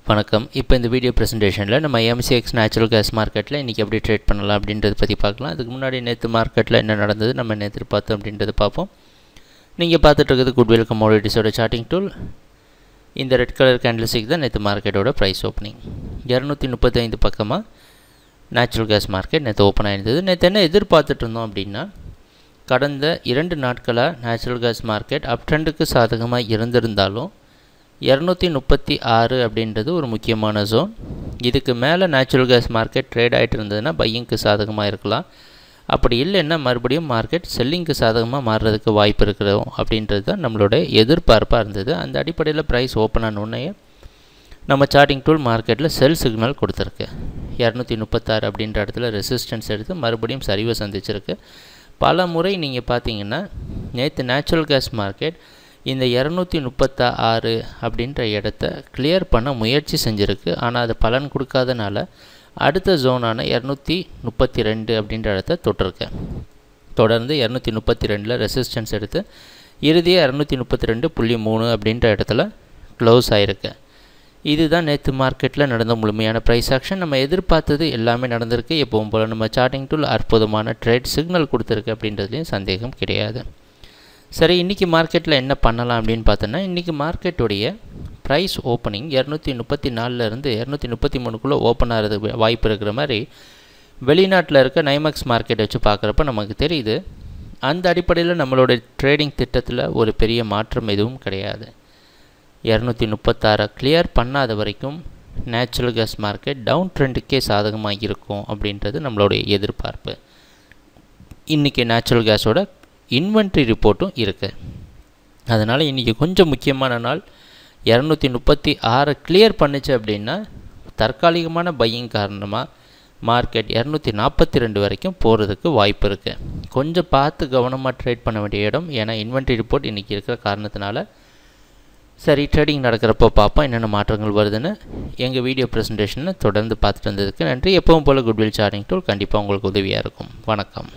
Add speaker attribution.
Speaker 1: வணக்கம். இப்போ இந்த வீடியோ ப்ரெசன்டேஷனில் நம்ம MCX நேச்சுரல் கேஸ் மார்க்கெட்டில் இன்றைக்கி எப்படி ட்ரேட் பண்ணலாம் அப்படின்றத பற்றி பார்க்கலாம். அதுக்கு முன்னாடி நேற்று மார்க்கெட்டில் என்ன நடந்தது, நம்ம நேற்று பார்த்தோம் அப்படின்றத பார்ப்போம். நீங்கள் பார்த்துட்டு இருக்கிறது குட்வில் கமோடிட்டிஸோட சார்ட்டிங் டூல். இந்த ரெட் கலர் கேண்டில்ஸ்டிக் தான் நேற்று மார்க்கெட்டோட ப்ரைஸ் ஓப்பனிங். 235 பக்கமாக நேச்சுரல் கேஸ் மார்க்கெட் நேற்று ஓப்பன் ஆகிருந்தது. நேற்று என்ன எதிர்பார்த்துட்டு இருந்தோம் அப்படின்னா, கடந்த 2 நாட்களாக நேச்சுரல் கேஸ் மார்க்கெட் அப் ட்ரெண்டுக்கு சாதகமாக இருந்திருந்தாலும் 236 அப்படின்றது ஒரு முக்கியமான ஜோன். இதுக்கு மேலே நேச்சுரல் கேஸ் மார்க்கெட் ட்ரேட் ஆகிட்டு இருந்ததுன்னா பையிங்க்கு சாதகமாக இருக்கலாம். அப்படி இல்லைன்னா மறுபடியும் மார்க்கெட் செல்லிங்க்கு சாதகமாக மாறுறதுக்கு வாய்ப்பு இருக்கிறோம் அப்படின்றது தான் நம்மளோட எதிர்பார்ப்பாக இருந்தது. அந்த அடிப்படையில் ப்ரைஸ் ஓப்பன் ஆனோடனே நம்ம சார்ட்டிங் டூல் மார்க்கெட்டில் செல் சிக்னல் கொடுத்துருக்கு. 236 அப்படின்ற இடத்துல ரெசிஸ்டன்ஸ் எடுத்து மறுபடியும் சரிவை சந்திச்சிருக்கு. பல முறை நீங்கள் பார்த்தீங்கன்னா நேற்று நேச்சுரல் கேஸ் மார்க்கெட் இந்த 236 அப்படின்ற இடத்த கிளியர் பண்ண முயற்சி செஞ்சுருக்கு. ஆனால் அது பலன் கொடுக்காதனால அடுத்த ஜோனான 232 அப்படின்ற இடத்த தொட்டிருக்கேன். தொடர்ந்து 232 ரெசிஸ்டன்ஸ் எடுத்து இறுதியாக 232.3 அப்படின்ற இடத்துல க்ளோஸ் ஆகிருக்கு. இதுதான் நேற்று மார்க்கெட்டில் நடந்த முழுமையான ப்ரைஸ் ஆக்ஷன். நம்ம எதிர்பார்த்தது எல்லாமே நடந்திருக்கு. எப்பவும் போல் நம்ம சார்ட்டிங் டூல் அற்புதமான ட்ரேட் சிக்னல் கொடுத்துருக்கு அப்படின்றதுலேயும் சந்தேகம் கிடையாது. சரி, இன்றைக்கி மார்க்கெட்டில் என்ன பண்ணலாம் அப்படின்னு பார்த்தோன்னா, இன்றைக்கி மார்க்கெட்டுடைய ப்ரைஸ் ஓப்பனிங் 234லேருந்து 233க்குள்ளே ஓப்பன் ஆகிறதுக்கு வாய்ப்பு இருக்கிற மாதிரி வெளிநாட்டில் இருக்க நைமேக்ஸ் மார்க்கெட்டை வச்சு பார்க்குறப்ப நமக்கு தெரியுது. அந்த அடிப்படையில் நம்மளோட ட்ரேடிங் திட்டத்தில் ஒரு பெரிய மாற்றம் எதுவும் கிடையாது. 236 கிளியர் பண்ணாத வரைக்கும் நேச்சுரல் கேஸ் மார்க்கெட் டவுன் ட்ரெண்டுக்கே சாதகமாக இருக்கும் அப்படின்றது நம்மளுடைய எதிர்பார்ப்பு. இன்றைக்கி நேச்சுரல் கேஸோட இன்வென்ட்ரி ரிப்போர்ட்டும் இருக்குது. அதனால் இன்றைக்கி கொஞ்சம் முக்கியமான நாள். 236 கிளியர் பண்ணிச்சு அப்படின்னா தற்காலிகமான பையிங் காரணமாக மார்க்கெட் 242 வரைக்கும் போகிறதுக்கு வாய்ப்பு இருக்குது. கொஞ்சம் பார்த்து கவனமாக ட்ரேட் பண்ண வேண்டிய இடம். ஏன்னா இன்வென்ட்ரி ரிப்போர்ட் இன்றைக்கி இருக்கிற காரணத்தினால. சரி, ட்ரேடிங் நடக்கிறப்போ பார்ப்போம் என்னென்ன மாற்றங்கள் வருதுன்னு. எங்கள் வீடியோ ப்ரெசன்டேஷனை தொடர்ந்து பார்த்துட்டு வந்ததுக்கு நன்றி. எப்பவும் போல் குட்வில் சார்ட்டிங் டூல் கண்டிப்பாக உங்களுக்கு உதவியாக இருக்கும். வணக்கம்.